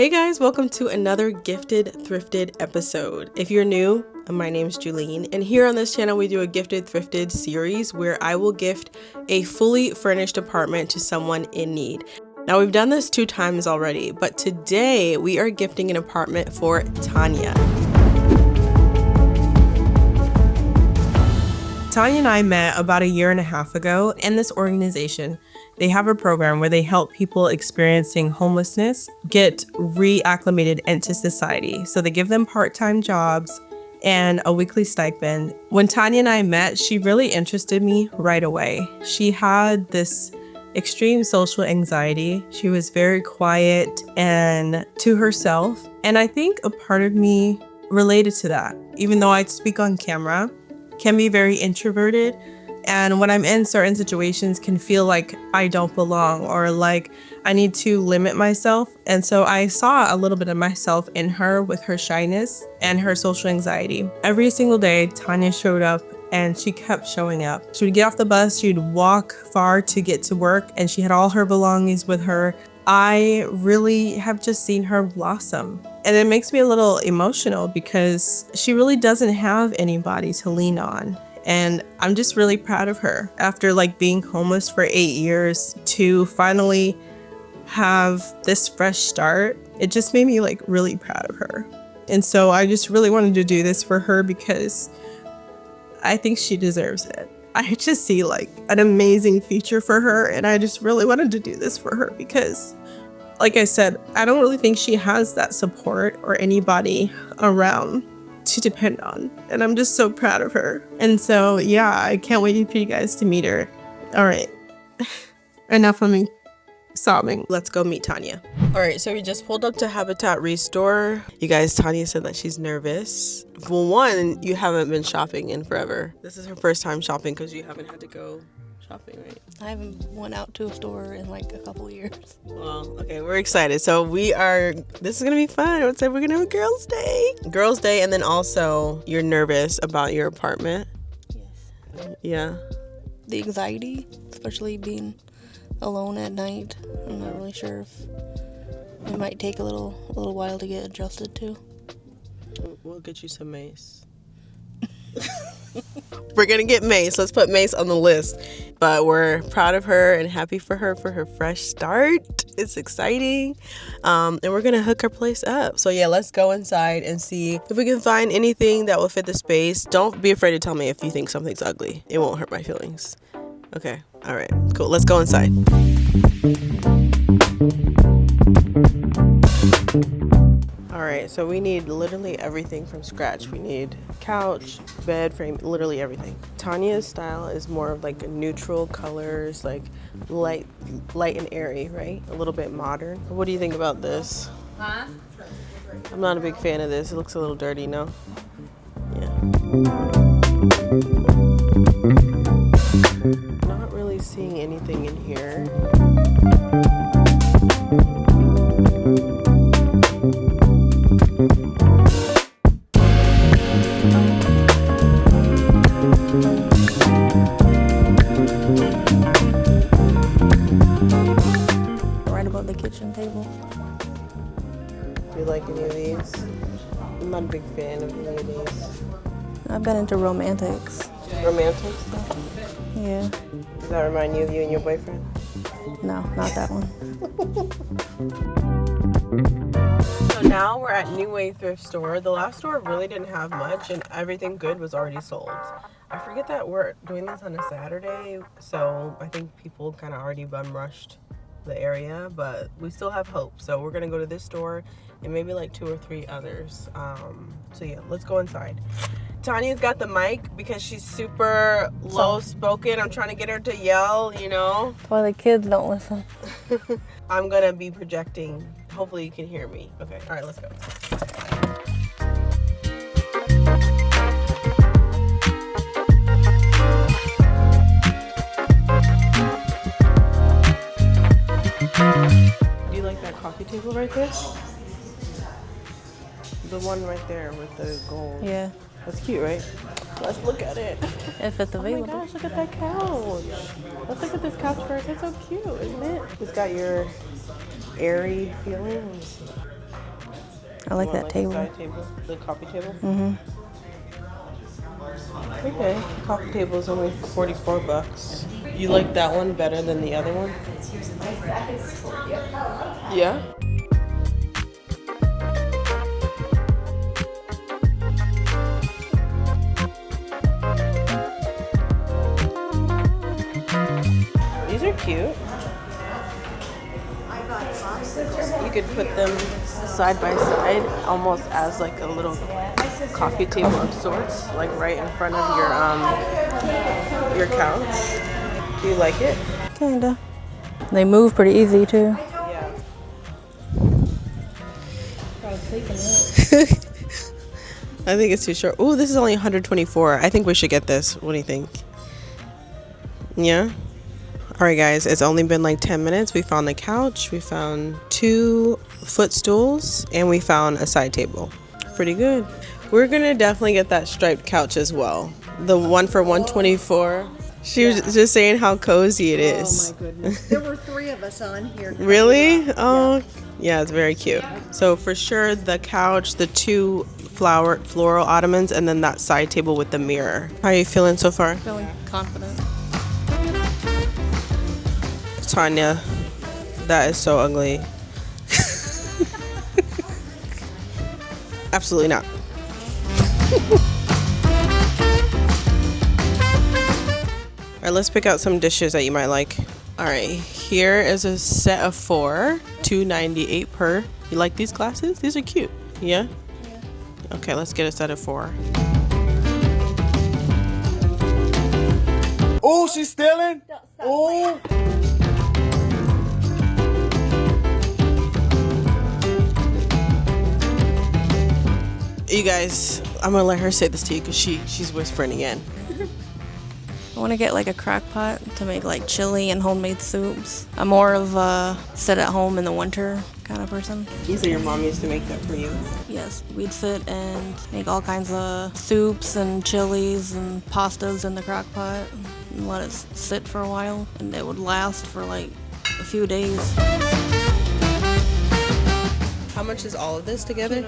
Hey guys, welcome to another Gifted Thrifted episode. If you're new, my name's Julene, and here on this channel we do a Gifted Thrifted series where I will gift a fully furnished apartment to someone in need. Now we've done this 2 times already, but today we are gifting an apartment for Tanya. Tanya and I met about 1.5 years ago in this organization. They have a program where they help people experiencing homelessness get reacclimated into society. So they give them part-time jobs and a weekly stipend. When Tanya and I met, she really interested me right away. She had this extreme social anxiety. She was very quiet and to herself. And I think a part of me related to that. Even though I speak on camera, can be very introverted. And when I'm in certain situations can feel like I don't belong or like I need to limit myself. And so I saw a little bit of myself in her with her shyness and her social anxiety. Every single day, Tanya showed up and she kept showing up. She would get off the bus, she'd walk far to get to work, and she had all her belongings with her. I really have just seen her blossom. And it makes me a little emotional because she really doesn't have anybody to lean on. And I'm just really proud of her. After being homeless for 8 years to finally have this fresh start, it just made me really proud of her. And so I just really wanted to do this for her because I think she deserves it. I just see an amazing future for her, and I just really wanted to do this for her because, like I said, I don't really think she has that support or anybody around to depend on, and I'm just so proud of her. And so yeah, I can't wait for you guys to meet her. All right, enough of me sobbing. Let's go meet Tanya. All right, so we just pulled up to Habitat Restore. You guys, Tanya said that she's nervous. Well, one, you haven't been shopping in forever. This is her first time shopping because you haven't had to go shopping, right? I haven't went out to a store in a couple of years. Well, okay, we're excited. So this is gonna be fun. I would say we're gonna have a girls' day. Girls' day, and then also you're nervous about your apartment. Yes. Yeah. The anxiety, especially being alone at night. I'm not really sure if it might take a little while to get adjusted to. We'll get you some mace. We're gonna get Mace. Let's put Mace on the list. But we're proud of her and happy for her fresh start. It's exciting. And we're gonna hook her place up. So yeah, let's go inside and see if we can find anything that will fit the space. Don't be afraid to tell me if you think something's ugly. It won't hurt my feelings. Okay, all right, cool. Let's go inside. All right, so we need literally everything from scratch. We need couch, bed frame, literally everything. Tanya's style is more of a neutral colors, light and airy, right? A little bit modern. What do you think about this? Huh? I'm not a big fan of this. It looks a little dirty, no? Yeah. Not really seeing anything in here. Table. Do you like any of these? I'm not a big fan of any of these. I've been into romantics. Romantic stuff? Yeah. Does that remind you of you and your boyfriend? No, not that one. So now we're at Newway Thrift Store. The last store really didn't have much and everything good was already sold. I forget that we're doing this on a Saturday, so I think people kind of already bum rushed the area, but we still have hope. So we're gonna go to this store and maybe 2 or 3 others. So yeah, let's go inside. Tanya's got the mic because she's super low spoken. I'm trying to get her to yell, Well, the kids don't listen. I'm gonna be projecting. Hopefully you can hear me. Okay, all right, let's go. Do you like that coffee table right there? The one right there with the gold. Yeah. That's cute, right? Let's look at it. If it's available. Oh my gosh, look at that couch. Let's look at this couch first. It's so cute, isn't it? It's got your airy feelings. I like that table. Side table, the coffee table. Mhm. Okay, coffee table is only $44. You like that one better than the other one? Yeah. These are cute. You could put them side by side, almost as like a little coffee table of sorts, like right in front of your couch. Do you like it? Kinda. They move pretty easy too. Yeah. I think it's too short. Oh, this is only 124. I think we should get this. What do you think? Yeah. All right, guys, it's only been like 10 minutes. We found the couch, we found 2 footstools, and we found a side table. Pretty good. We're gonna definitely get that striped couch as well. The one for 124. She was just saying how cozy it is. Oh my goodness. There were 3 of us on here. Really? Oh, yeah, it's very cute. So for sure, the couch, the 2 floral ottomans, and then that side table with the mirror. How are you feeling so far? Feeling confident. Tanya, that is so ugly. Absolutely not. All right, let's pick out some dishes that you might like. All right, here is a set of 4, $2.98 per. You like these glasses? These are cute. Yeah? Okay, let's get a set of 4. Oh, she's stealing. Oh. You guys, I'm gonna let her say this to you because she's whispering again. I want to get like a crock pot to make like chili and homemade soups. I'm more of a sit at home in the winter kind of person. You said your mom used to make that for you. Yes, we'd sit and make all kinds of soups and chilies and pastas in the crock pot and let it sit for a while, and it would last for like a few days. How much is all of this together?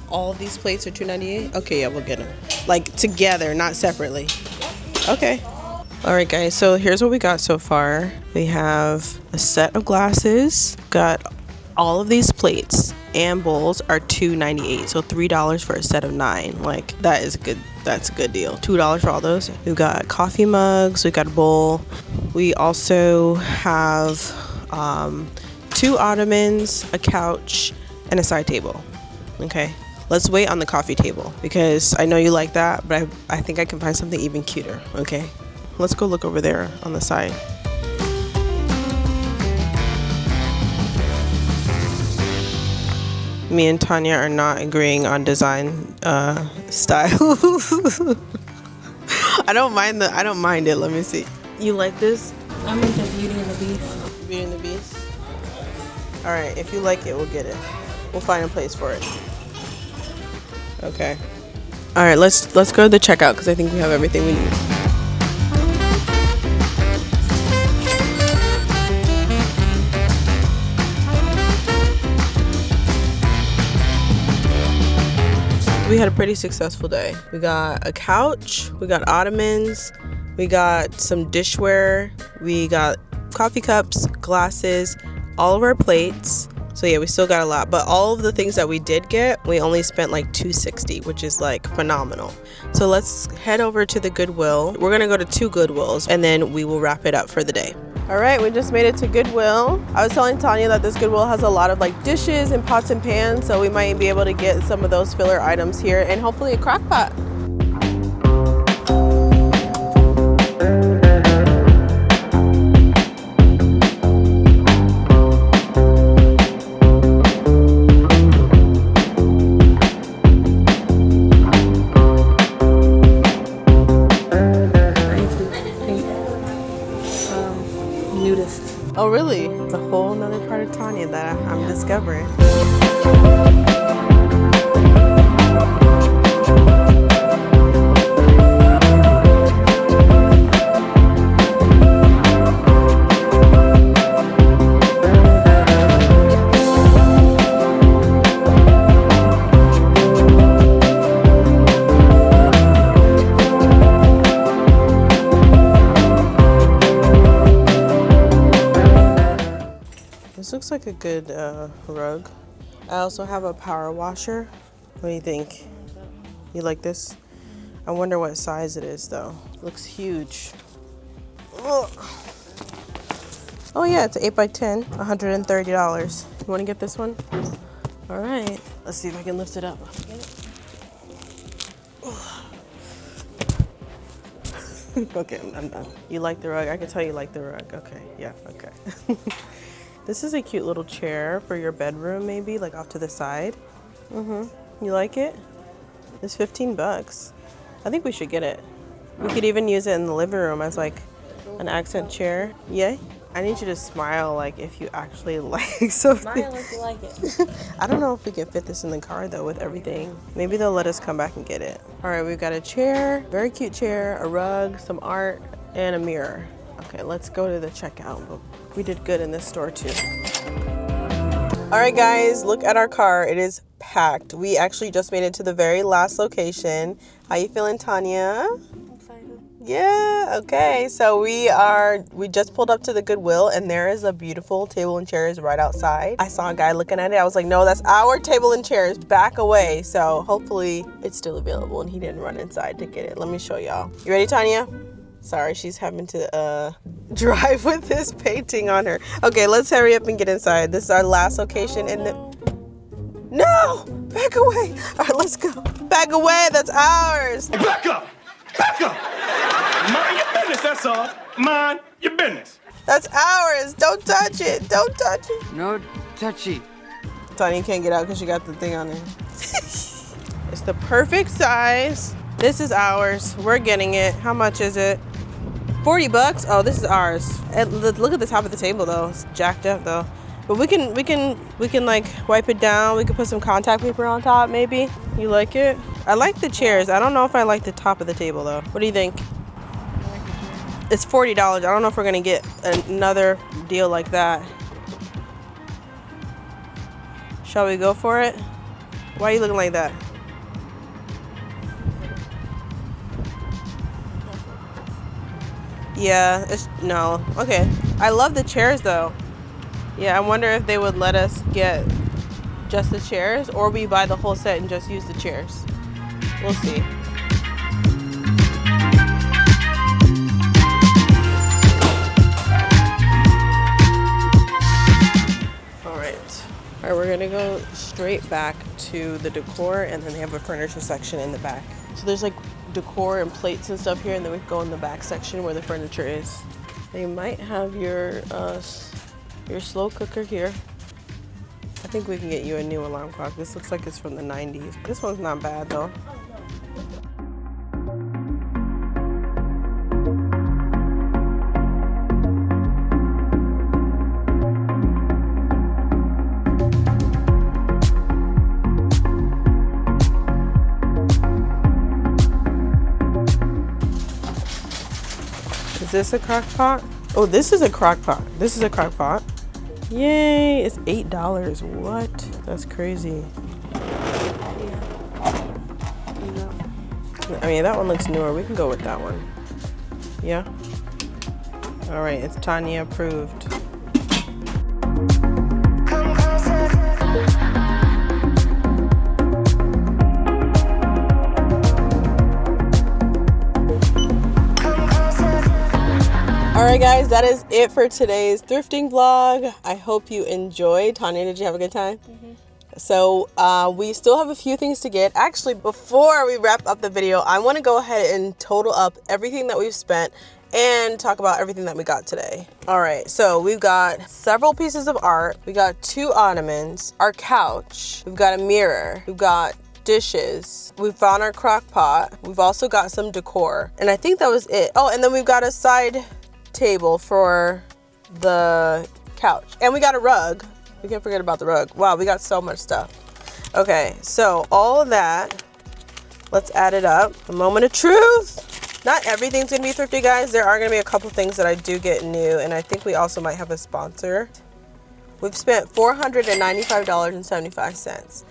All of these plates are $2.98? Okay, yeah, we'll get them. Like together, not separately. Okay. All right, guys, so here's what we got so far. We have a set of glasses, got all of these plates and bowls are $2.98, so $3 for a set of 9. Like, that's a good deal. $2 for all those. We've got coffee mugs, we got a bowl. We also have 2 ottomans, a couch, and a side table. Okay. Let's wait on the coffee table because I know you like that, but I think I can find something even cuter, okay? Let's go look over there on the side. Me and Tanya are not agreeing on design style. I don't mind it. Let me see. You like this? I'm into Beauty and the Beast. Beauty and the Beast? All right, if you like it, we'll get it. We'll find a place for it. Okay. All right, let's go to the checkout because I think we have everything we need. We had a pretty successful day. We got a couch, we got ottomans, we got some dishware, we got coffee cups, glasses, all of our plates. So yeah, we still got a lot, but all of the things that we did get, we only spent like $260, which is like phenomenal. So let's head over to the Goodwill. We're gonna go to 2 Goodwills and then we will wrap it up for the day. All right, we just made it to Goodwill. I was telling Tanya that this Goodwill has a lot of like dishes and pots and pans, so we might be able to get some of those filler items here and hopefully a crock pot. Oh really? It's a whole nother part of Tanya that I'm discovering. like a good rug. I also have a power washer. What do you think? You like this? I wonder what size it is though. Looks huge. Ugh. Oh yeah, it's 8 by 10, $130. You wanna get this one? All right, let's see if I can lift it up. Okay, I'm done. You like the rug? I can tell you like the rug. Okay, yeah, okay. This is a cute little chair for your bedroom, maybe, like off to the side. You like it? It's 15 bucks. I think we should get it. We could even use it in the living room as like an accent chair. Yay? I need you to smile like if you actually like something. Smile if you like it. I don't know if we can fit this in the car though with everything. Maybe they'll let us come back and get it. All right, we've got a chair, very cute chair, a rug, some art, and a mirror. Okay, let's go to the checkout. We did good in this store too. All right guys, look at our car. It is packed. We actually just made it to the very last location. How you feeling, Tanya? Excited. Yeah, okay. So we just pulled up to the Goodwill and there is a beautiful table and chairs right outside. I saw a guy looking at it. I was like, no, that's our table and chairs. Back away. So hopefully it's still available and he didn't run inside to get it. Let me show y'all. You ready, Tanya? Sorry, she's having to drive with this painting on her. Okay, let's hurry up and get inside. This is our last location in the... No! Back away! All right, let's go. Back away, that's ours. Hey, back up! Back up! Mind your business, that's all. Mind your business. That's ours. Don't touch it. Don't touch it. No touchy. Tanya can't get out because she got the thing on her. It's the perfect size. This is ours. We're getting it. How much is it? 40 bucks? Oh, this is ours. And look at the top of the table though. It's jacked up though. But we can like wipe it down. We could put some contact paper on top maybe. You like it? I like the chairs. I don't know if I like the top of the table though. What do you think? It's $40. I don't know if we're gonna get another deal like that. Shall we go for it? Why are you looking like that? Yeah, no. Okay. I love the chairs though. Yeah, I wonder if they would let us get just the chairs or we buy the whole set and just use the chairs. We'll see. All right, we're gonna go straight back to the decor and then they have a furniture section in the back. So there's like decor and plates and stuff here and then we go in the back section where the furniture is. They might have your slow cooker here. I think we can get you a new alarm clock. This looks like it's from the 90s. This one's not bad though. Is this a crock pot? Oh, this is a crock pot. This is a crock pot. Yay, it's $8. What? That's crazy. I mean, that one looks newer. We can go with that one. Yeah? All right, it's Tanya approved. Alright guys, that is it for today's thrifting vlog. I hope you enjoyed. Tanya, did you have a good time? So we still have a few things to get. Actually, before we wrap up the video, I want to go ahead and total up everything that we've spent and talk about everything that we got today. Alright, so we've got several pieces of art. We got 2 ottomans, our couch, we've got a mirror, we've got dishes, we found our crock pot, we've also got some decor, and I think that was it. Oh, and then we've got a side table for the couch and we got a rug. We can't forget about the rug. Wow, we got so much stuff. Okay, so all of that, let's add it up. A moment of truth. Not everything's gonna be thrifty, guys. There are gonna be a couple things that I do get new, and I think we also might have a sponsor. We've spent $495.75.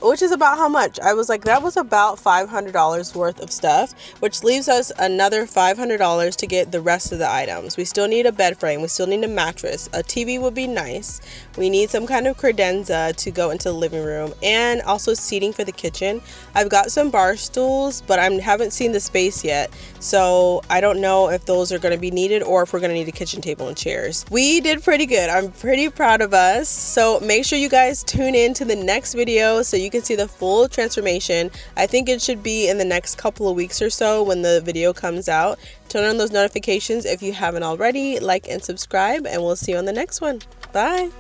which is about how much? I was like, that was about $500 worth of stuff, which leaves us another $500 to get the rest of the items. We still need a bed frame. We still need a mattress. A TV would be nice. We need some kind of credenza to go into the living room, and also seating for the kitchen. I've got some bar stools, but I haven't seen the space yet, so I don't know if those are going to be needed or if we're going to need a kitchen table and chairs. We did pretty good. I'm pretty proud of us. So make sure you guys tune in to the next video so you can see the full transformation. I think it should be in the next couple of weeks or so when the video comes out. Turn on those notifications if you haven't already. Like and subscribe, and we'll see you on the next one. Bye.